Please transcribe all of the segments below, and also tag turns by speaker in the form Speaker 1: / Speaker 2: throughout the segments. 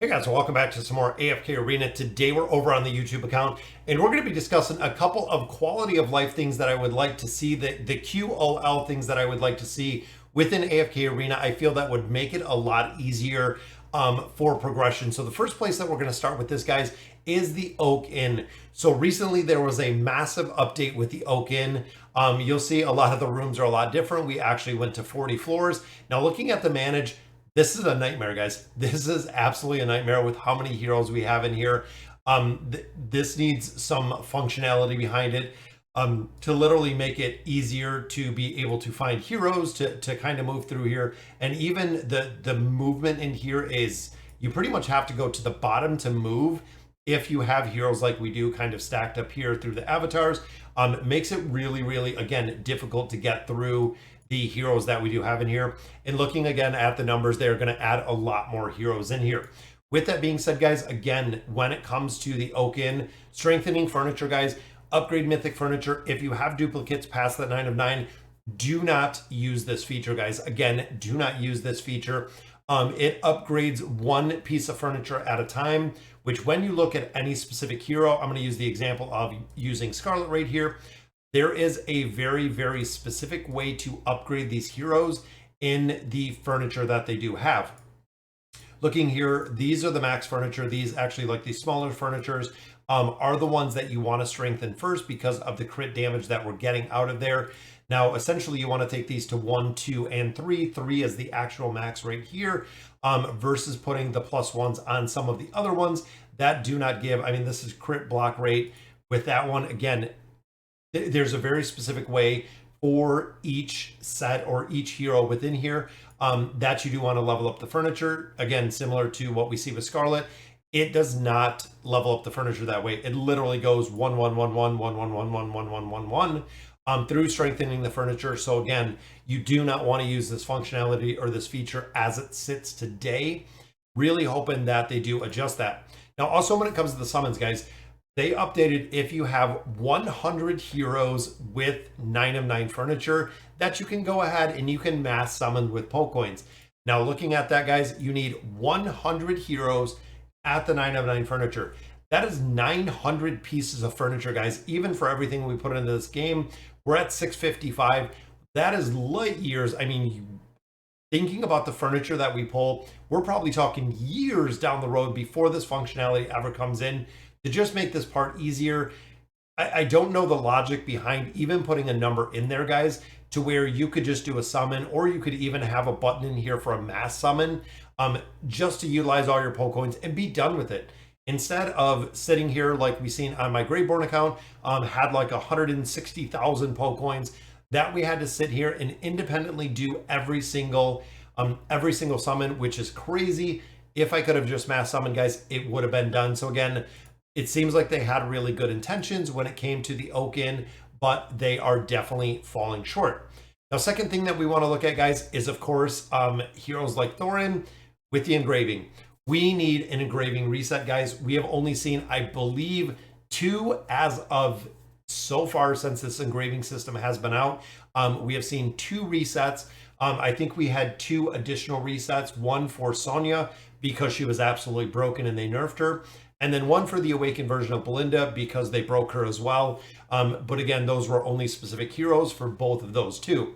Speaker 1: Hey guys, welcome back to some more AFK Arena. Today we're over on the YouTube account and we're going to be discussing a couple of quality of life things that I would like to see, the QOL things that I would like to see within AFK Arena. I feel that would make it a lot easier for progression. So the first place that we're going to start with this, guys, is the Oak Inn. So recently there was a massive update with the Oak Inn. You'll see a lot of the rooms are a lot different. We actually went to 40 floors. Now looking at the manage, this is a nightmare, guys. This is absolutely a nightmare with how many heroes we have in here. This needs some functionality behind it to literally make it easier to be able to find heroes, to kind of move through here. And even the movement in here is, you pretty much have to go to the bottom to move if you have heroes like we do kind of stacked up here through the avatars. It makes it really, really, again, difficult to get through the heroes that we do have in here. And looking again at the numbers, they're going to add a lot more heroes in here. With that being said, guys, again, when it comes to the Oak Inn, strengthening furniture, guys, upgrade mythic furniture. If you have duplicates past that 9 of 9, do not use this feature, guys. Again, do not use this feature. It upgrades one piece of furniture at a time, which when you look at any specific hero, I'm going to use the example of using Scarlet right here. There is a very, very specific way to upgrade these heroes in the furniture that they do have. Looking here, these are the max furniture. These actually, like these smaller furnitures, are the ones that you want to strengthen first because of the crit damage that we're getting out of there. Now, essentially, you want to take these to 1, 2, and 3. 3 is the actual max right here, versus putting the +1s on some of the other ones that do not give. I mean, this is crit block rate. With that one, again, there's a very specific way for each set or each hero within here that you do want to level up the furniture. Again, similar to what we see with Scarlet, it does not level up the furniture that way. It literally goes 1 1 1 1 1 1 1 1 1 1 1 1 through strengthening the furniture. So again, you do not want to use this functionality or this feature as it sits today. Really hoping that they do adjust that. Now, also when it comes to the summons, guys, they updated if you have 100 heroes with 9 of 9 furniture that you can go ahead and you can mass summon with poke coins. Now looking at that, guys, you need 100 heroes at the 9 of 9 furniture. That is 900 pieces of furniture, guys. Even for everything we put into this game, we're at 655. That is light years. I mean, thinking about the furniture that we pull, we're probably talking years down the road before this functionality ever comes in to just make this part easier. I don't know the logic behind even putting a number in there, guys, to where you could just do a summon, or you could even have a button in here for a mass summon, just to utilize all your poke coins and be done with it. Instead of sitting here like we seen on my Greyborn account, had like 160,000 poke coins that we had to sit here and independently do every single summon, which is crazy. If I could have just mass summoned, guys, it would have been done. So again, it seems like they had really good intentions when it came to the Oak Inn, but they are definitely falling short. Now, second thing that we want to look at, guys, is of course heroes like Thorin with the engraving. We need an engraving reset, guys. We have only seen, I believe, 2 as of so far since this engraving system has been out. We have seen 2 resets. I think we had 2 additional resets, one for Sonya because she was absolutely broken and they nerfed her, and then one for the awakened version of Belinda because they broke her as well. But again, those were only specific heroes for both of those 2.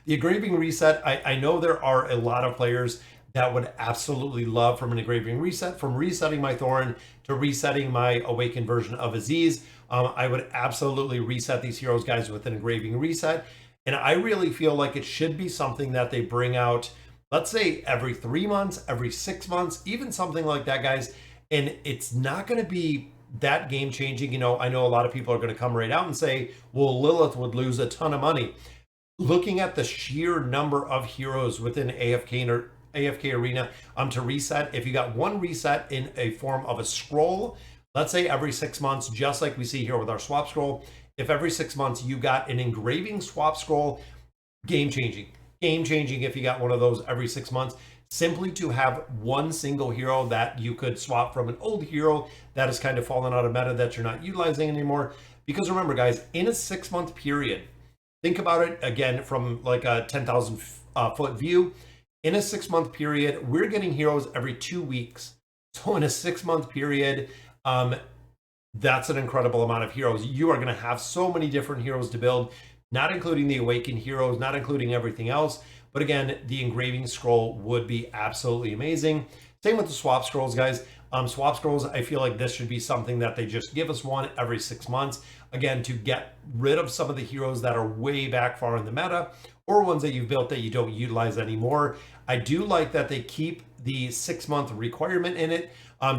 Speaker 1: The engraving reset, I know there are a lot of players that would absolutely love from an engraving reset, from resetting my Thorin to resetting my awakened version of Aziz. I would absolutely reset these heroes, guys, with an engraving reset. And I really feel like it should be something that they bring out, let's say every 3 months, every 6 months, even something like that, guys. And it's not going to be that game changing. You know, I know a lot of people are going to come right out and say, well, Lilith would lose a ton of money. Looking at the sheer number of heroes within AFK Arena to reset, if you got one reset in a form of a scroll, let's say every 6 months, just like we see here with our swap scroll, if every 6 months you got an engraving swap scroll, game changing if you got one of those every 6 months, simply to have one single hero that you could swap from an old hero that has kind of fallen out of meta that you're not utilizing anymore. Because remember, guys, in a 6 month period, think about it again from like a 10,000 foot view. In a 6 month period, we're getting heroes every 2 weeks. So in a 6-month period, that's an incredible amount of heroes. You are going to have so many different heroes to build, not including the awakened heroes, not including everything else. But again, the engraving scroll would be absolutely amazing. Same with the swap scrolls, guys. Swap scrolls, I feel like this should be something that they just give us one every 6 months. Again, to get rid of some of the heroes that are way back far in the meta, or ones that you've built that you don't utilize anymore. I do like that they keep the 6-month requirement in it,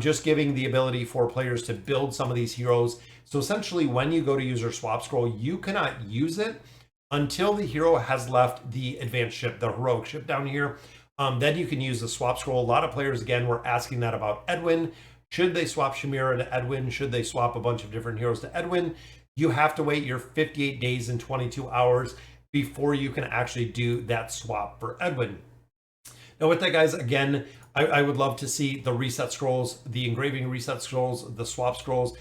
Speaker 1: just giving the ability for players to build some of these heroes. So essentially, when you go to use your swap scroll, you cannot use it until the hero has left the advanced ship, the heroic ship down here. Then you can use the swap scroll. A lot of players, again, were asking that about Edwin. Should they swap Shamira to Edwin? Should they swap a bunch of different heroes to Edwin? You have to wait your 58 days and 22 hours before you can actually do that swap for Edwin. Now with that, guys, again, I would love to see the reset scrolls, the engraving reset scrolls, the swap scrolls,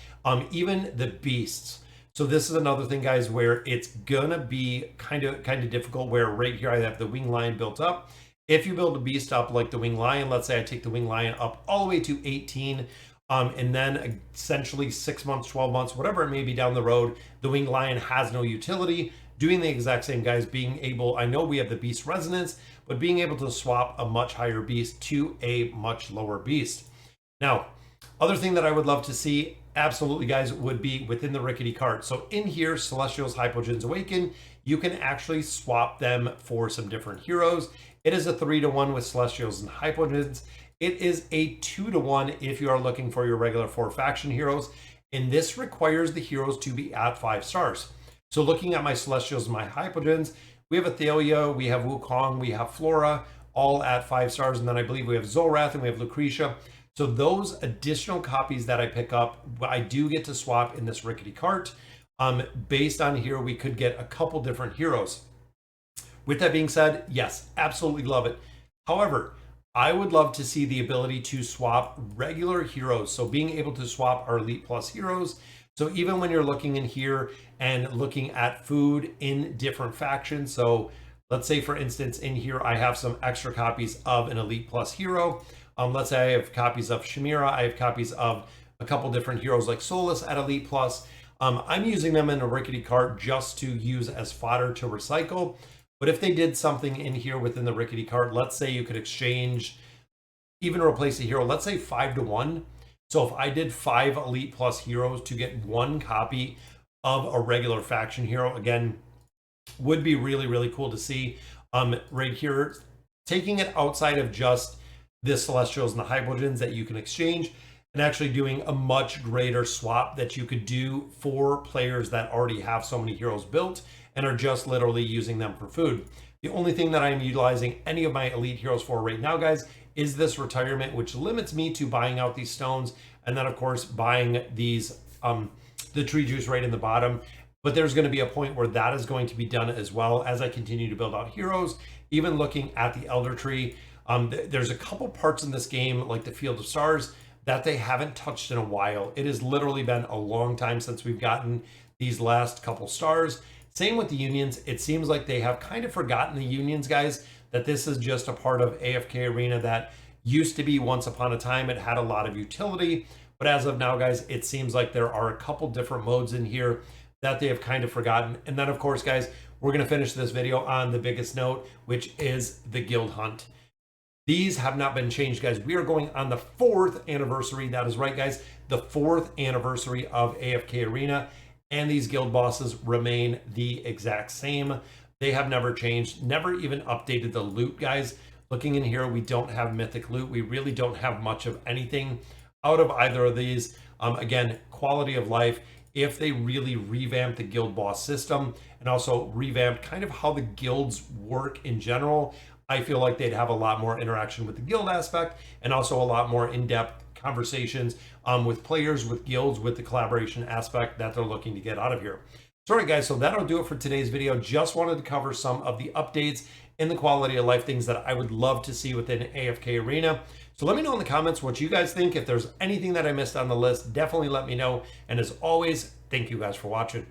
Speaker 1: even the beasts. So this is another thing, guys, where it's gonna be kind of difficult, where right here I have the wing lion built up. If you build a beast up like the wing lion, let's say I take the wing lion up all the way to 18, and then essentially 6 months, 12 months, whatever it may be down the road, the wing lion has no utility. Doing the exact same, guys, being able, I know we have the beast resonance, but being able to swap a much higher beast to a much lower beast. Now, other thing that I would love to see, absolutely, guys, would be within the rickety cart. So in here, Celestials, Hypogeans, Awaken, you can actually swap them for some different heroes. It is a 3-to-1 with Celestials and Hypogeans. It is a 2-to-1 if you are looking for your regular 4 faction heroes. And this requires the heroes to be at 5 stars. So looking at my Celestials and my Hypogeans, we have Athalia, we have Wukong, we have Flora, all at 5 stars. And then I believe we have Zolrath and we have Lucretia. So those additional copies that I pick up, I do get to swap in this rickety cart. Based on here, we could get a couple different heroes. With that being said, yes, absolutely love it. However, I would love to see the ability to swap regular heroes. So being able to swap our Elite Plus heroes. So even when you're looking in here and looking at food in different factions. So let's say, for instance, in here, I have some extra copies of an Elite Plus hero. Let's say I have copies of Shamira. I have copies of a couple different heroes like Solus at Elite Plus. I'm using them in a rickety cart just to use as fodder to recycle. But if they did something in here within the rickety cart, let's say you could exchange, even replace a hero, let's say 5-to-1. So if I did 5 Elite Plus heroes to get 1 copy of a regular faction hero, again, would be really, really cool to see. Right here, taking it outside of just the Celestials and the Hypogeans that you can exchange, and actually doing a much greater swap that you could do for players that already have so many heroes built and are just literally using them for food. The only thing that I'm utilizing any of my elite heroes for right now, guys, is this retirement, which limits me to buying out these stones, and then of course buying these the tree juice right in the bottom. But there's going to be a point where that is going to be done as well as I continue to build out heroes. Even looking at the Elder Tree, there's a couple parts in this game, like the Field of Stars, that they haven't touched in a while. It has literally been a long time since we've gotten these last couple stars. Same with the unions. It seems like they have kind of forgotten the unions, guys, that this is just a part of AFK Arena that used to be once upon a time. It had a lot of utility, but as of now, guys, it seems like there are a couple different modes in here that they have kind of forgotten. And then of course, guys, we're going to finish this video on the biggest note, which is the guild hunt. These have not been changed, guys. We are going on the 4th anniversary. That is right, guys. The 4th anniversary of AFK Arena. And these guild bosses remain the exact same. They have never changed, never even updated the loot, guys. Looking in here, we don't have mythic loot. We really don't have much of anything out of either of these. Again, quality of life. If they really revamp the guild boss system and also revamp kind of how the guilds work in general, I feel like they'd have a lot more interaction with the guild aspect and also a lot more in-depth conversations with players, with guilds, with the collaboration aspect that they're looking to get out of here. So, all right, guys, so that'll do it for today's video. Just wanted to cover some of the updates in the quality of life, things that I would love to see within AFK Arena. So let me know in the comments what you guys think. If there's anything that I missed on the list, definitely let me know. And as always, thank you guys for watching.